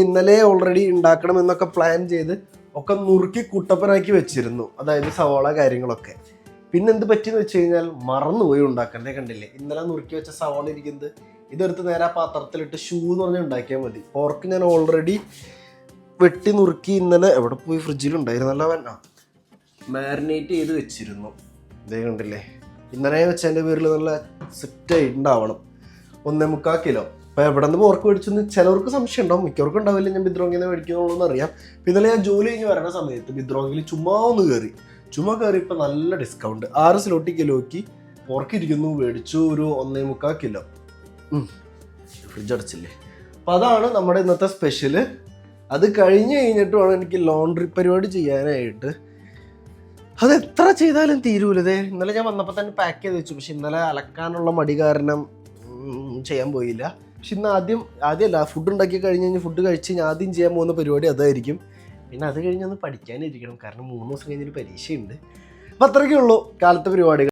ഇന്നലെ ഓൾറെഡി ഉണ്ടാക്കണം എന്നൊക്കെ പ്ലാൻ ചെയ്ത് ഒക്കെ നുറുക്കി കുട്ടപ്പനാക്കി വെച്ചിരുന്നു, അതായത് സവാള കാര്യങ്ങളൊക്കെ. പിന്നെ എന്ത് പറ്റിയെന്ന് വെച്ച് കഴിഞ്ഞാൽ മറന്നുപോയി ഉണ്ടാക്കണ്ടേ. കണ്ടില്ലേ ഇന്നലെ നുറുക്കി വെച്ച സവാള ഇരിക്കുന്നത്, ഇതെടുത്ത് നേരെ ആ പാത്രത്തിലിട്ട് ഷൂ എന്ന് പറഞ്ഞാൽ ഉണ്ടാക്കിയാൽ മതി. പോർക്ക് ഞാൻ ഓൾറെഡി വെട്ടി നുറുക്കി ഇന്നലെ എവിടെ പോയി ഫ്രിഡ്ജിലുണ്ടായിരുന്നല്ലോ, മാരിനേറ്റ് ചെയ്ത് വെച്ചിരുന്നു. ഇതേ കണ്ടില്ലേ, ഇന്നലെ വെച്ചതിൻ്റെ പേരിൽ നല്ല സെറ്റായി ഉണ്ടാവണം. 1.25 കിലോ. അപ്പോൾ എവിടെ നിന്ന് പോർക്ക് മേടിച്ചെന്ന് ചിലവർക്ക് സംശയം ഉണ്ടാവും, മിക്കവർക്കും ഉണ്ടാവില്ല. ഞാൻ ബിദ്രോങ്ങിൽ നിന്ന് മേടിക്കുന്നുള്ളൂ അറിയാം. അപ്പോൾ ഇന്നലെ ഞാൻ ജോലി കഴിഞ്ഞ് വരണ സമയത്ത് ബിദ്രോങ്ങിൽ ചുമ്മാ കയറി ഇപ്പോൾ നല്ല ഡിസ്കൗണ്ട് 6 സ്ലോട്ടി കിലോയ്ക്ക് പോർക്ക് ഇരിക്കുന്നു. മേടിച്ചു ഒരു 1.25 കിലോ. ഫ്രിഡ്ജ് അടച്ചില്ലേ. അപ്പോൾ അതാണ് നമ്മുടെ ഇന്നത്തെ സ്പെഷ്യല്. അത് കഴിഞ്ഞ് കഴിഞ്ഞിട്ട് വേണം എനിക്ക് ലോണ്ട്രി പരിപാടി ചെയ്യാനായിട്ട്. അത് എത്ര ചെയ്താലും തീരൂലതേ. ഇന്നലെ ഞാൻ വന്നപ്പോൾ തന്നെ പാക്ക് ചെയ്ത് വെച്ചു, പക്ഷെ ഇന്നലെ അലക്കാനുള്ള മടി കാരണം ചെയ്യാൻ പോയില്ല. പക്ഷെ ഇന്ന് ആദ്യമല്ല, ഫുഡ് ഉണ്ടാക്കി കഴിഞ്ഞ് ഫുഡ് കഴിച്ച് ഞാൻ ആദ്യം ചെയ്യാൻ പോകുന്ന പരിപാടി അതായിരിക്കും. പിന്നെ അത് കഴിഞ്ഞൊന്ന് പഠിക്കാനിരിക്കണം, കാരണം 3 ദിവസം കഴിഞ്ഞൊരു പരീക്ഷയുണ്ട്. അപ്പം അത്രയ്ക്കേ ഉള്ളൂ കാലത്തെ പരിപാടികൾ.